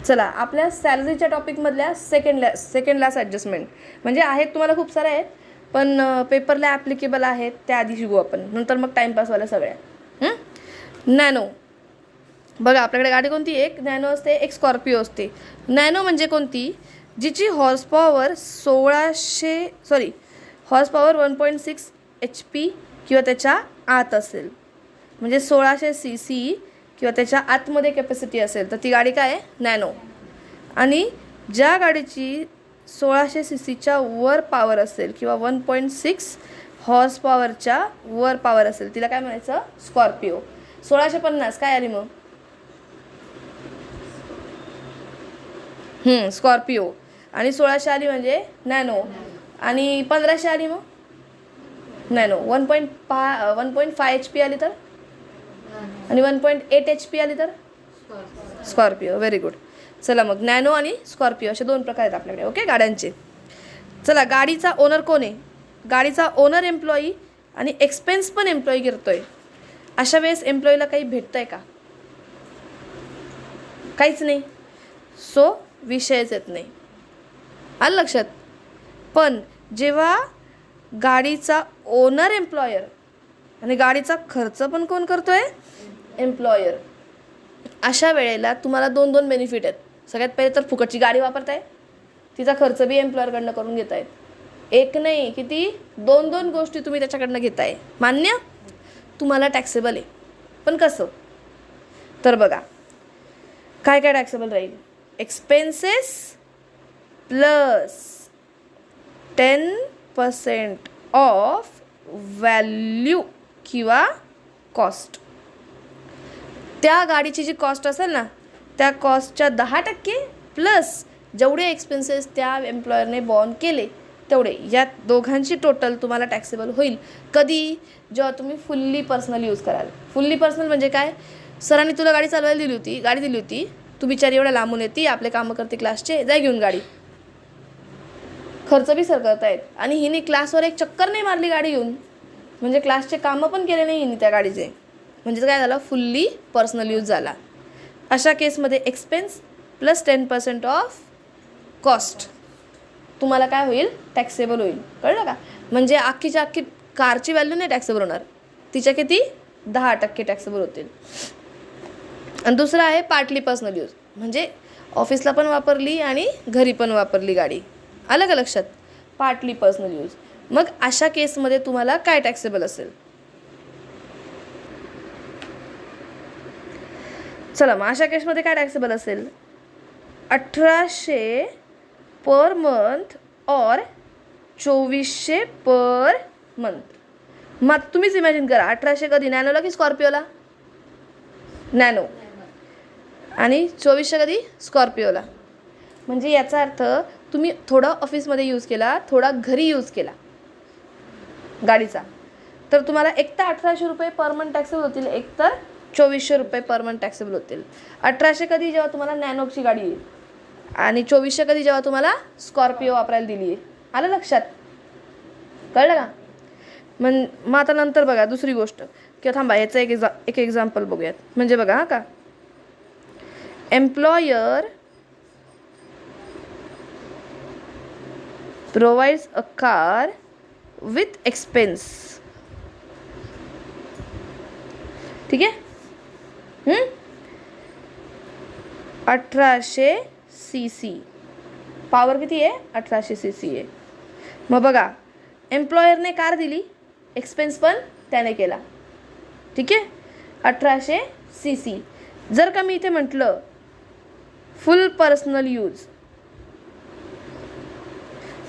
चला, आपल्या सॅलरीच्या टॉपिकमधल्या सेकंड लास्ट ॲडजस्टमेंट म्हणजे आहेत तुम्हाला खूप साऱ्या आहेत, पण पेपरला ॲप्लिकेबल आहेत त्या आधी शिकू आपण, नंतर मग टाईमपासवाल्या सगळ्या. नॅनो बघा, आपल्याकडे गाडी कोणती, एक नॅनो असते, एक स्कॉर्पिओ असते. नॅनो म्हणजे कोणती, जिची हॉर्स पॉवर 1.6 HP किंवा त्याच्या आत असेल, म्हणजे 1600 CC किंवा त्याच्या आतमध्ये कॅपॅसिटी असेल तर ती गाडी काय आहे, नॅनो. आणि ज्या गाडीची 1600 CCच्या वर पॉवर असेल किंवा 1.6 हॉर्स पॉवरच्या वर पॉवर असेल तिला काय म्हणायचं, स्कॉर्पिओ. 1650 काय आली मग, स्कॉर्पिओ. आणि 1600 आली म्हणजे नॅनो. आणि 1500 आली मग नॅनो. 1.5 HP आली तर, आणि 1.8 HP आली तर स्कॉर्पिओ. Very good. चला मग, नॅनो आणि स्कॉर्पिओ असे दोन प्रकार आहेत आपल्याकडे, ओके, गाड्यांचे. चला, गाडीचा ओनर कोण आहे, गाडीचा ओनर एम्प्लॉई आणि एक्सपेन्स पण एम्प्लॉई करतोय. अशा वेळेस एम्प्लॉईला काही भेटतंय का, काहीच नाही, सो विषयच येत नाही. आलं लक्षात. पण जेव्हा गाडीचा ओनर एम्प्लॉयर आणि गाडीचा खर्च पण कोण करतोय, एम्प्लॉयर, अशा वेळेला तुम्हाला दोन बेनिफिट आहेत. सगळ्यात पहिले तर फुकटची गाडी वापरताय, तिचा खर्च बी एम्प्लॉयरकडनं करून घेतायत. एक नाही किती, दोन गोष्टी तुम्ही त्याच्याकडनं घेताय. मान्य, तुम्हाला टॅक्सेबल आहे. पण कसं, तर बघा काय काय टॅक्सेबल राहील, एक्सपेन्सेस प्लस 10% ऑफ व्हॅल्यू किंवा कॉस्ट. त्या गाडीची जी कॉस्ट असेल ना, त्या कॉस्टच्या 10% प्लस जेवढे एक्सपेन्सेस त्या एम्प्लॉयरने बॉर्न केले तेवढे, या दोघांची टोटल तुम्हाला टॅक्सेबल होईल. कधी, जेव्हा तुम्ही फुल्ली पर्सनल यूज कराल. फुल्ली पर्सनल म्हणजे काय, सरांनी तुला गाडी चालवायला दिली होती, तू बिचारी एवढ्या लांबून येते, आपले कामं करते क्लासचे, जाय घेऊन गाडी, खर्च बी सर करतायत. आणि हिने क्लासवर एक चक्कर नाही मारली गाडी घेऊन, म्हणजे क्लासचे कामं पण केले नाही हिने त्या गाडीचे, म्हणजे काय झालं, फुल्ली पर्सनल यूज झाला. अशा केसमध्ये एक्सपेन्स प्लस 10% ऑफ कॉस्ट तुम्हाला काय होईल, टॅक्सेबल होईल. कळलं का. म्हणजे अख्खीच्या अख्खी कारची व्हॅल्यू नाही टॅक्सेबल होणार, तिच्या किती 10% टॅक्सेबल होतील. आणि दुसरं आहे पार्टली पर्सनल यूज, म्हणजे ऑफिसला पण वापरली आणि घरी पण वापरली गाडी. आलं का लक्षात, पार्टली पर्सनल यूज. मग अशा केसमध्ये तुम्हाला काय टॅक्सेबल असेल, चला मग अशा केसमध्ये काय टॅक्सेबल असेल, 1800 पर मंथ और 2400 पर मंथ. मग तुम्हीच इमॅजिन करा, 1800 कधी, नॅनोला की स्कॉर्पिओला, नॅनो. आणि 2400 कधी, स्कॉर्पिओला. म्हणजे याचा अर्थ तुम्ही थोडा ऑफिसमध्ये यूज केला, थोडा घरी यूज केला गाडीचा, तर तुम्हाला एक तर 1800 रुपये पर मंथ टॅक्सेबल होतील, एक तर 2400 रुपये पर मंथ टॅक्सेबल होतील. 1800 कधी, जेव्हा तुम्हाला नॅनोची गाडी येईल, आणि 2400 कधी, जेव्हा तुम्हाला स्कॉर्पिओ वापरायला दिली आहे. आलं लक्षात, कळलं का. मग आता नंतर बघा दुसरी गोष्ट, किंवा थांबा याचं एक एक्झाम्पल बघूयात. म्हणजे बघा का, employer provides a car with expense. ठीक आहे, 1800 CC, पॉवर किती आहे, 1800 CC आहे. मग बघा, एम्प्लॉयरने कार दिली, एक्सपेन्स पण त्याने केला. ठीक आहे, 1800 CC. जर का मी इथे म्हटलं फुल पर्सनल यूज,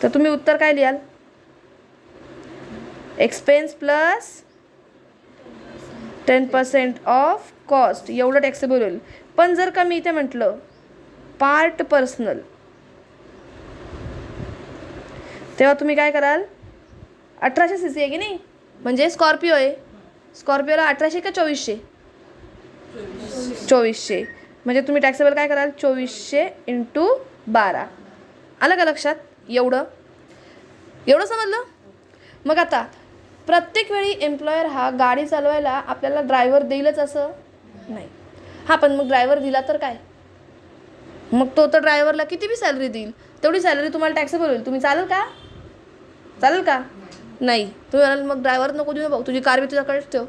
तर तुम्ही उत्तर काय लिहाल, एक्सपेन्स प्लस 10% ऑफ कॉस्ट, एवढं टॅक्सेबल होईल. पण जर का मी इथे म्हटलं पार्ट पर्सनल, तेव्हा तुम्ही काय कराल, 1800 CC आहे की नाही, म्हणजे स्कॉर्पिओ आहे, स्कॉर्पिओला 1800 का 2400, 2400, म्हणजे तुम्ही टॅक्सेबल काय कराल, 2400 × 12. आलं का लक्षात, एवढं समजलं. मग आता प्रत्येक वेळी एम्प्लॉयर हा गाडी चालवायला आपल्याला ड्रायव्हर देईलच असं नाही. हां, पण मग ड्रायव्हर दिला तर काय, मग तो तर ड्रायव्हरला किती बी सॅलरी देईल तेवढी सॅलरी तुम्हाला टॅक्सेबल होईल. तुम्ही चालेल का? चालेल का? नाही. तुम्ही म्हणाल मग ड्रायव्हर नको देऊ भाऊ, तुझी कार बी तुझ्याकडेच ठेव,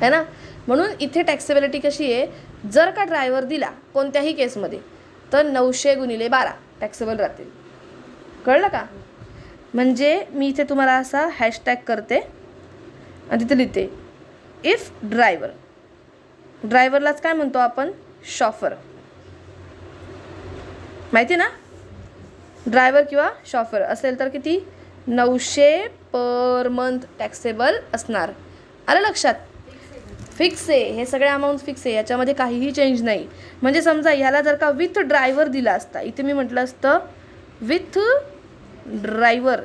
है ना. म्हणून इथे टॅक्सेबिलिटी कशी आहे, जर का ड्रायव्हर दिला कोणत्याही केसमध्ये तर 900×12 टॅक्सेबल राहतील. कळलं का? म्हणजे मी इथे तुम्हाला असा हॅशटॅग करते आणि तिथे लिहिते इफ ड्रायव्हर. ड्रायव्हरलाच काय म्हणतो आपण? शॉफर. माहिती ना? ड्रायव्हर किंवा शॉफर असेल तर किती? 900 पर मंथ टॅक्सेबल असणार. आलं लक्षात? फिक्स आहे, हे सगळे अमाऊंट फिक्स आहे, याच्यामध्ये काहीही चेंज नाही. म्हणजे समजा ह्याला जर का विथ ड्रायव्हर दिला असता, इथे मी म्हटलं असतं विथ ड्रायव्हर,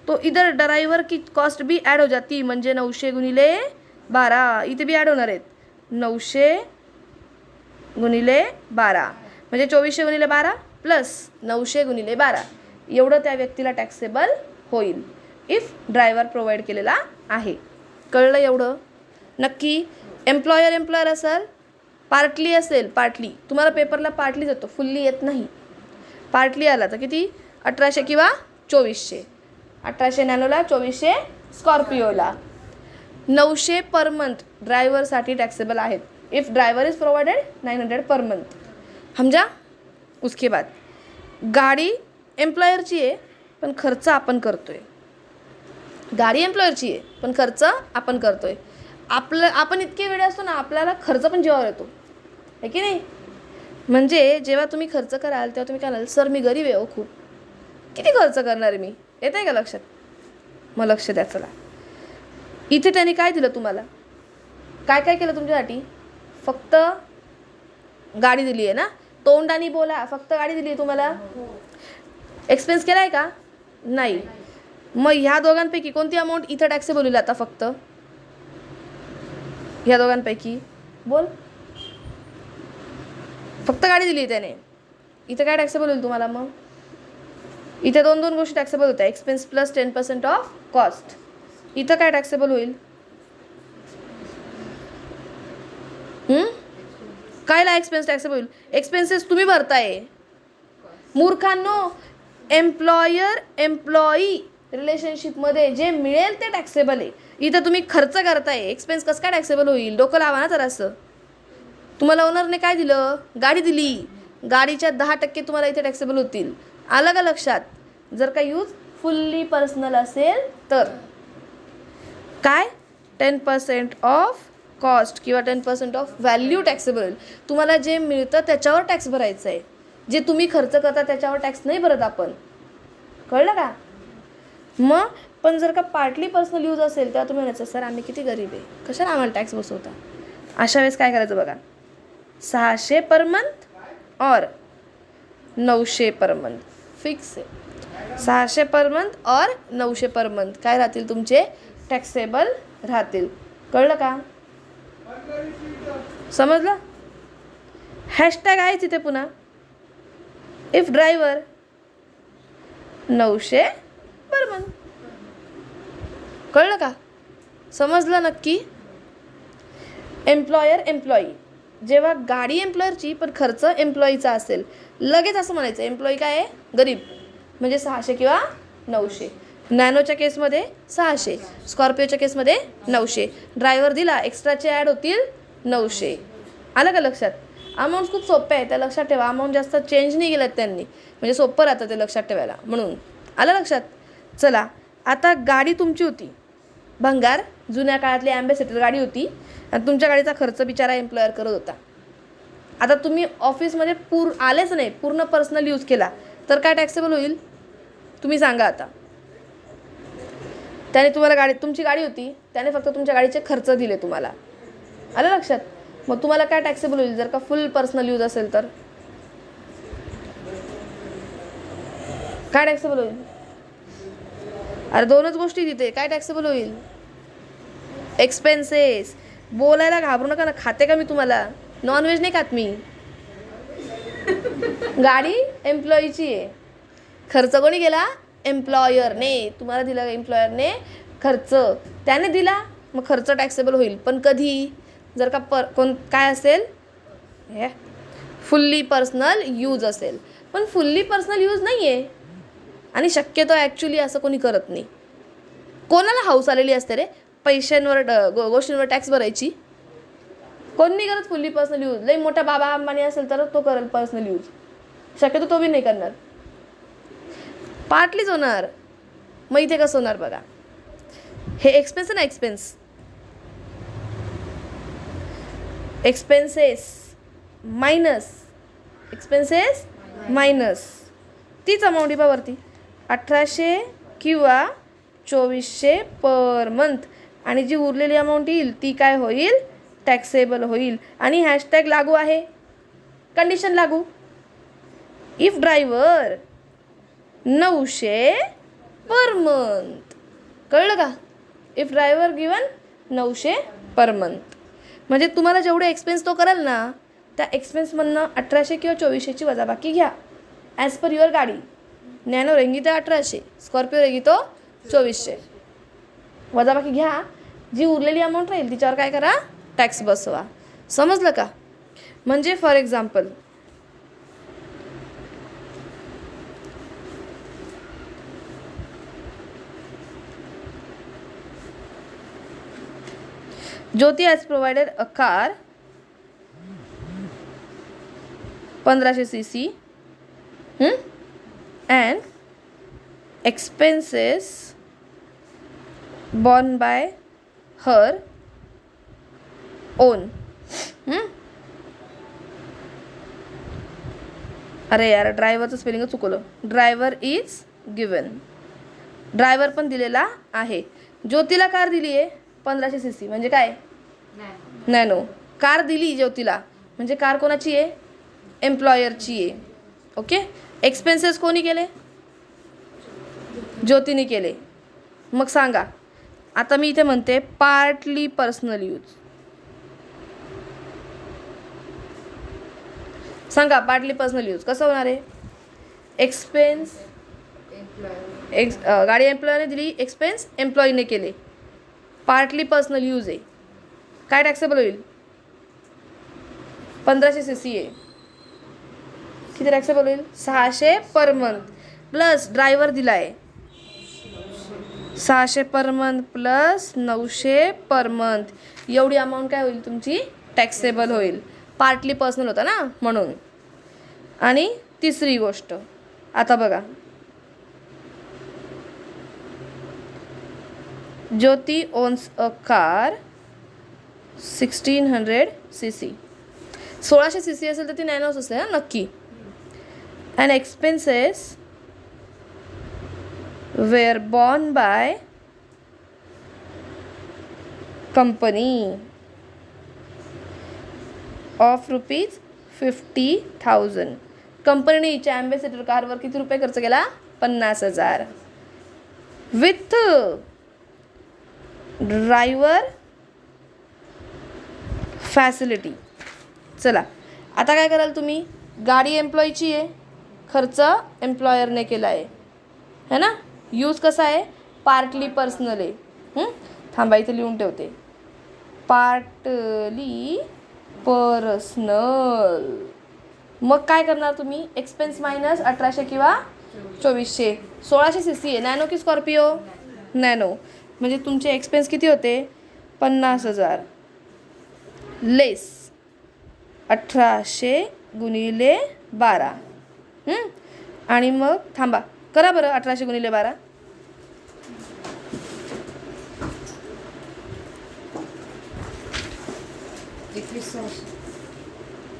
तो इधर ड्रायव्हर की कॉस्ट भी ॲड हो जाती, म्हणजे 900×12 इथे बी ॲड होणार आहेत. 900×12 म्हणजे 2400×12 प्लस 900×12 एवढं त्या व्यक्तीला टॅक्सेबल होईल इफ ड्रायव्हर प्रोव्हाइड केलेला आहे. कळलं एवढं? नक्की. एम्प्लॉयर असेल, पार्टली असेल, पार्टली तुम्हाला पेपरला पार्टली जातो, फुल्ली येत नाही. पार्टली आला तर किती? 1800 किंवा 2400. 1800 नॅनोला, 2400 स्कॉर्पिओला. 900 पर मंथ ड्रायव्हरसाठी टॅक्सेबल आहेत if driver is provided 900 per month. समजा. उसके बाद गाडी एम्प्लॉयरची आहे पण खर्च आपण करतोय. गाडी एम्प्लॉयरची आहे पण खर्च आपण करतोय. आपण इतके वेळे असतो ना, आपल्याला खर्च पण जीवावर येतो, आहे की नाही. म्हणजे जेव्हा तुम्ही खर्च कराल तेव्हा तुम्ही काय म्हणाल, सर मी गरीब आहे हो खूप, किती खर्च करणार आहे मी. येत आहे का लक्षात? मग लक्ष द्या. चला, इथे त्यांनी काय दिलं तुम्हाला, काय काय केलं तुमच्यासाठी? फक्त गाडी दिली आहे ना, तोंडाने बोला, फक्त गाडी दिली आहे तुम्हाला. एक्सपेन्स केला आहे का? नाही. मग ह्या दोघांपैकी कोणती अमाऊंट इथं टॅक्सेबल होईल आता? फक्त ह्या दोघांपैकी बोल. फक्त गाडी दिली त्याने, इथं काय टॅक्सेबल होईल तुम्हाला? मग इथे दोन गोष्टी टॅक्सेबल होत्या, एक्सपेन्स प्लस 10% ऑफ कॉस्ट. इथं काय टॅक्सेबल होईल? कायला एक्सपेन्स टॅक्सेबल होईल? एक्सपेन्सेस तुम्ही भरताय मूर्खांनो. एम्प्लॉई रिलेशनशिपमध्ये जे मिळेल ते टॅक्सेबल आहे. इथं तुम्ही खर्च करताय, एक्सपेन्स कसं काय टॅक्सेबल होईल? डोकं लावा ना जरासं. तुम्हाला ओनरने काय दिलं? गाडी दिली. गाडीच्या 10% तुम्हाला इथे टॅक्सेबल होतील. आलं का लक्षात? जर का यूज फुल्ली पर्सनल असेल तर काय? 10% ऑफ कॉस्ट किंवा 10% ऑफ व्हॅल्यू टॅक्सेबल होईल. तुम्हाला जे मिळतं त्याच्यावर टॅक्स भरायचं आहे. जे तुम्ही खर्च करता त्याच्यावर टॅक्स नाही भरत आपण. कळलं का? मग पण जर का पार्टली पर्सनल यूज असेल तेव्हा तुम्ही म्हणायचं, सर आम्ही किती गरीब आहे, कशाला आम्हाला टॅक्स बसवता. अशा वेळेस काय करायचं बघा, 600 पर मंथ और 900 पर मंथ फिक्स आहे. 600 पर मंथ और 900 पर मंथ काय राहतील तुमचे? टॅक्सेबल राहतील. कळलं का? समजलं? हॅशटॅग आहे तिथे पुन्हा, इफ ड्रायव्हर 900 पर मंथ. कळलं का? समजलं नक्की? एम्प्लॉई, जेव्हा गाडी एम्प्लॉयरची पण खर्च एम्प्लॉईचा असेल, लगेच असं म्हणायचं एम्प्लॉई काय आहे? गरीब. म्हणजे 600 किंवा 900. नॅनोच्या केसमध्ये 600, स्कॉर्पिओच्या केसमध्ये 900. ड्रायव्हर दिला, एक्स्ट्राचे ॲड होतील 900. आलं का लक्षात? अमाऊंट खूप सोपं आहे, त्या लक्षात ठेवा. अमाऊंट जास्त चेंज नाही केलं त्यांनी, म्हणजे सोपं राहतं ते लक्षात ठेवायला. म्हणून आलं लक्षात? चला, आता गाडी तुमची होती भंगार, जुन्या काळातली ॲम्बेसेडर गाडी होती आणि तुमच्या गाडीचा खर्च बिचारा एम्प्लॉयर करत होता. आता तुम्ही ऑफिसमध्ये आलेच नाही, पूर्ण पर्सनल यूज केला तर काय टॅक्सेबल होईल? तुम्ही सांगा आता. त्याने तुम्हाला तुमची गाडी होती, त्याने फक्त तुमच्या गाडीचे खर्च दिले तुम्हाला. आलं लक्षात? मग तुम्हाला काय टॅक्सेबल होईल जर का फुल पर्सनल यूज असेल तर? काय टॅक्सेबल होईल? अरे दोनच गोष्टी तिथे, काय टॅक्सेबल होईल? एक्सपेन्सेस. बोलायला घाबरू नका ना, खाते का मी तुम्हाला? नॉनव्हेज नाही खात मी. गाडी एम्प्लॉईची आहे, खर्च कोणी केला? एम्प्लॉयरने. तुम्हाला दिला एम्प्लॉयरने खर्च, त्याने दिला, मग खर्च टॅक्सेबल होईल. पण कधी? जर का काय असेल, फुल्ली पर्सनल यूज असेल, पण फुल्ली पर्सनल यूज नाही आहे आणि शक्यतो ॲक्च्युली असं कोणी करत नाही. कोणाला हाऊस आलेली असते रे पैशांवर गोष्टींवर टॅक्स भरायची? कोण नाही करत फुल्ली पर्सनल यूज. लई मोठा बाबा अंबानी असेल तर तो करेल पर्सनल यूज, शक्यतो तो बी नाही करणार, पार्टलीच होणार. मग इथे कसं होणार बघा, हे एक्सपेन्स आहे ना, एक्सपेन्सेस मायनस तीच अमाऊंट आहे वरती 1800 किंवा 2400 पर मंथ, आणि जी उरलेली अमाऊंट येईल ती काय होईल, टॅक्सेबल होईल. आणि हॅशटॅग लागू आहे, कंडिशन लागू. इफ ड्रायव्हर 900 पर मंथ, कळलं का? If driver given 900 per month, म्हणजे तुम्हाला जेवढे एक्सपेन्स तो करेल ना, त्या एक्सपेन्समधनं 1800 किंवा 2400ची वजाबाकी घ्या ॲज पर युअर गाडी. नॅनो रेंगी तर 1800, स्कॉर्पिओ रेंगी तो 2400, वजाबाकी घ्या. जी उरलेली अमाऊंट राहील तिच्यावर काय करा, टॅक्स बसवा. समजलं का? म्हणजे for example Jyoti has provided a car 1500 cc and expenses borne by her own. अरे यार, ड्रायव्हरचं स्पेलिंग चुकवलं. ड्रायव्हर इज गिवन, ड्रायव्हर पण दिलेला आहे. ज्योतीला कार दिली आहे 1500 cc, म्हणजे काय, नॅनो. कार दिली ज्योतीला म्हणजे कार कोणाची आहे, एम्प्लॉयरची आहे. ओके. एक्सपेन्सेस कोणी केले, ज्योतीने केले. मग सांगा, आता मी इथे म्हणते पार्टली पर्सनल यूज. सांगा पार्टली पर्सनल यूज कसं होणार आहे. एक्सपेन्स गाडी एम्प्लॉयने दिली, एक्सपेन्स एम्प्लॉईने केले, पार्टली पर्सनल यूज आहे. काय टॅक्सेबल होईल, 1500 cc आहे, किती टॅक्सेबल होईल, 600 पर मंथ. प्लस ड्रायव्हर दिला आहे 600 per month plus 900 per month, एवढी अमाऊंट काय होईल तुमची, टॅक्सेबल होईल. पार्टली पर्सनल होता ना म्हणून. आणि तिसरी गोष्ट आता बघा, ज्योती owns a car 1600 cc. 1600 cc असेल तर ती नॅनोच असेल ना नक्की. And expenses were borne by company of ₹50,000. कंपनीने हिच्या ॲम्बेसेडर कारवर किती रुपये खर्च केला, 50,000 विथ ड्रायव्हर फॅसिलिटी. चला आता काय कराल तुम्ही, गाडी एम्प्लॉयची आहे, खर्च एम्प्लॉयरने केला आहे है ना. यूज कसा आहे, पार्टली पर्सनल आहे. थांबा इथे लिहून ठेवते, पार्टली पर्सनल. मग काय करणार तुम्ही, एक्सपेन्स मायनस 1800 किंवा 2400. 1600 cc आहे, नॅनो की स्कॉर्पिओ, नॅनो. म्हणजे तुमचे एक्सपेन्स किती होते, 50,000 लेस 1800 गुणिले 12. आणि मग थांबा, करा बरं 1800 गुणिले 12.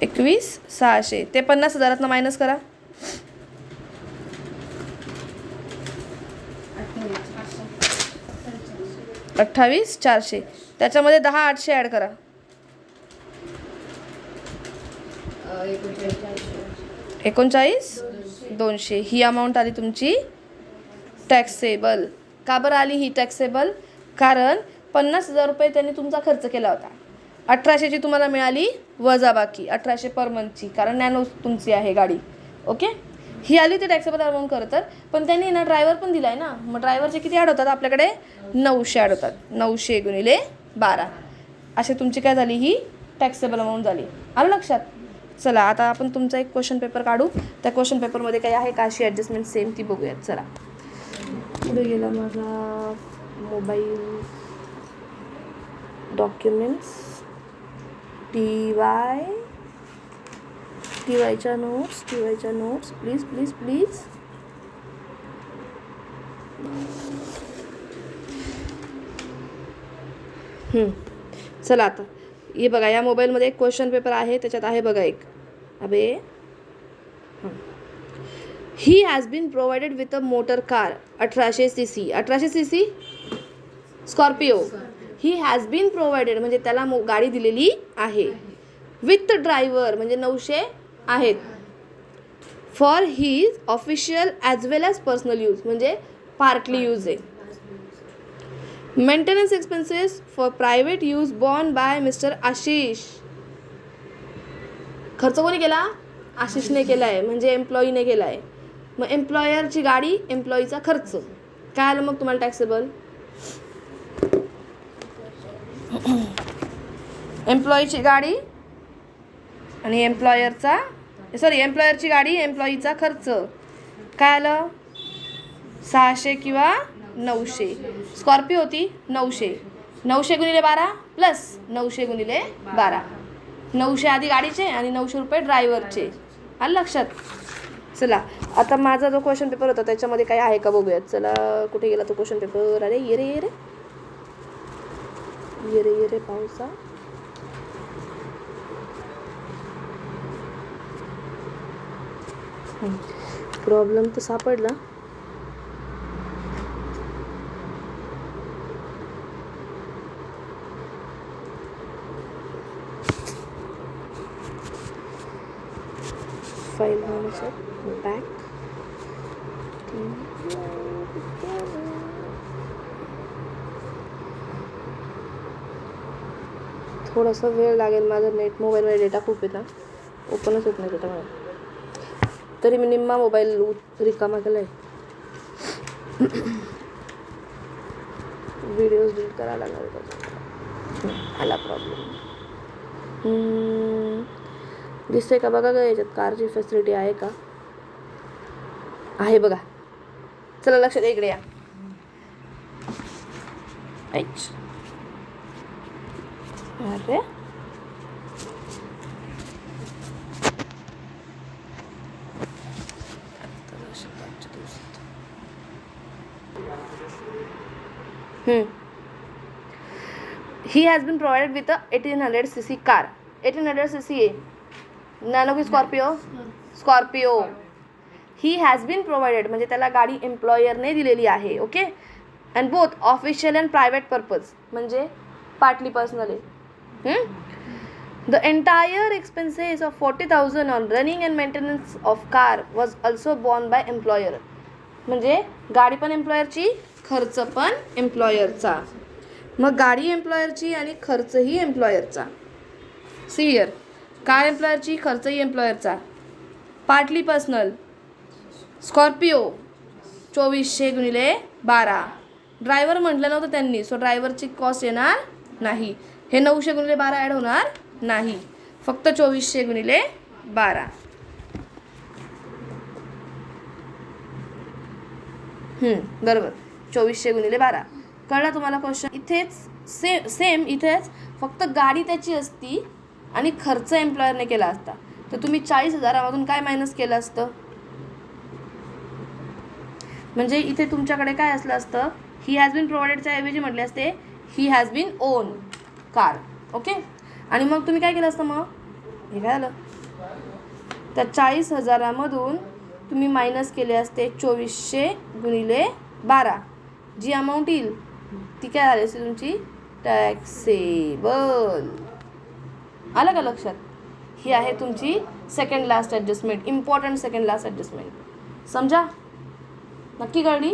21,600. ते 50,000 मायनस करा, 28,400. त्याच्यामध्ये 10,800 ॲड करा, 39,200. ही अमाऊंट आली तुमची टॅक्सेबल. का बरं आली ही टॅक्सेबल, कारण 50,000 रुपये त्यांनी तुमचा खर्च केला होता, 1800ची तुम्हाला मिळाली वजाबाकी, 1800 पर मंथची, कारण नॅनो तुमची आहे गाडी. ओके. ही आली ती टॅक्सेबल अमाऊंट खरं तर, पण त्यांनी ना ड्रायव्हर पण दिला आहे ना, मग ड्रायव्हरचे किती ॲड होतात आपल्याकडे, 900 ॲड होतात. 900 गुणिले 12 असे तुमची काय झाली, ही टॅक्सेबल अमाऊंट झाली. आलं लक्षात. चला आता आपण तुमचा एक क्वेश्चन पेपर काढू. त्या क्वेश्चन पेपरमध्ये काही आहे का अशी ॲडजस्टमेंट सेम ती बघूयात. चला पुढे गेला माझा मोबाईल. डॉक्युमेंट्स टीवायच्या नोट्स प्लीज प्लीज प्लीज. चला आता हे बघा, या मोबाईलमध्ये एक क्वेश्चन पेपर आहे, त्याच्यात आहे बघा एक. अबे he has been provided with a motor car 1800 cc. 1800 cc Scorpio. He has been provided म्हणजे त्याला गाडी दिलेली आहे. विथ ड्रायव्हर म्हणजे 900 आहेत. For his official as well as personal use म्हणजे पार्टली यूज आहे. Maintenance expenses for private use borne by mister Ashish. खर्च कोणी केला? आशिषने केला आहे म्हणजे एम्प्लॉईने केला आहे. मग एम्प्लॉयरची गाडी, एम्प्लॉईचा खर्च काय आलं मग तुम्हाला टॅक्सेबल? एम्प्लॉईची गाडी आणि एम्प्लॉयरची गाडी, एम्प्लॉईचा खर्च काय आलं? 600 किंवा 900. स्कॉर्पिओ होती 900. 900 गुणिले 12 प्लस 900 गुणिले 12. 900 आधी गाडीचे आणि 900 रुपये ड्रायव्हरचे. आलं लक्षात? चला आता माझा जो क्वेश्चन पेपर होता त्याच्यामध्ये काय आहे का बघूयात. चला कुठे गेला तो क्वेश्चन पेपर? अरे ये रे पावसा. प्रॉब्लेम तर सापडला. File manager back. थोडासा वेळ लागेल. माझं नेट मोबाईलमध्ये डेटा खूप आहे ना, ओपनच होत नाही त्याच्यामुळे. तरी मी निम्मा मोबाईल रिकामा केला आहे. व्हिडिओज डिलीट करायला लागणार त्याच्यात. आला प्रॉब्लेम. दिसतंय का बघा का याच्यात कारची फॅसिलिटी आहे का? आहे बघा. चला लक्षात इकडे या. अरे he has been provided with a 1800 cc car. 1800 cc आहे. नॅनो की Scorpio. He has been provided म्हणजे त्याला गाडी एम्प्लॉयरने दिलेली आहे. Okay. And both official and private purpose म्हणजे पार्टली पर्सनल आहे. The entire expenses of 40,000 on running and maintenance of car was also borne by employer. म्हणजे गाडी पण एम्प्लॉयरची, खर्च पण एम्प्लॉयरचा. मग गाडी एम्प्लॉयरची आणि खर्चही एम्प्लॉयरचा. सी हिअर, कार एम्प्लॉयरची, खर्चही एम्प्लॉयरचा. पार्टली पर्सनल स्कॉर्पिओ 2400 गुणिले 12. ड्रायव्हर म्हटलं नव्हतं त्यांनी, सो ड्रायव्हरची कॉस्ट येणार नाही. हे 900 गुणिले 12 ॲड होणार नाही, फक्त 2400 गुणिले 12. बरोबर, 2400 गुणिले 12. कळला तुम्हाला क्वेश्चन? इथेच सेम इथेच फक्त गाडी त्याची असती आणि खर्च एम्प्लॉयरने केला असता. तर तुम्ही 40,000मधून काय मायनस केलं असतं? म्हणजे इथे तुमच्याकडे काय असलं असतं? ही हॅज बीन प्रोव्हाइडेडच्या ऐवजी म्हटले असते he has been own car. Okay. आणि मग तुम्ही काय केलं असतं? मग हे काय झालं? त्या 40,000मधून तुम्ही मायनस केले असते 2400 गुणिले 12. जी अमाऊंट येईल ती काय झाली असते तुमची? टॅक्सेबल. आलं का लक्षात? ही आहे तुमची second last adjustment. Important second last adjustment. समजा? नक्की कळली?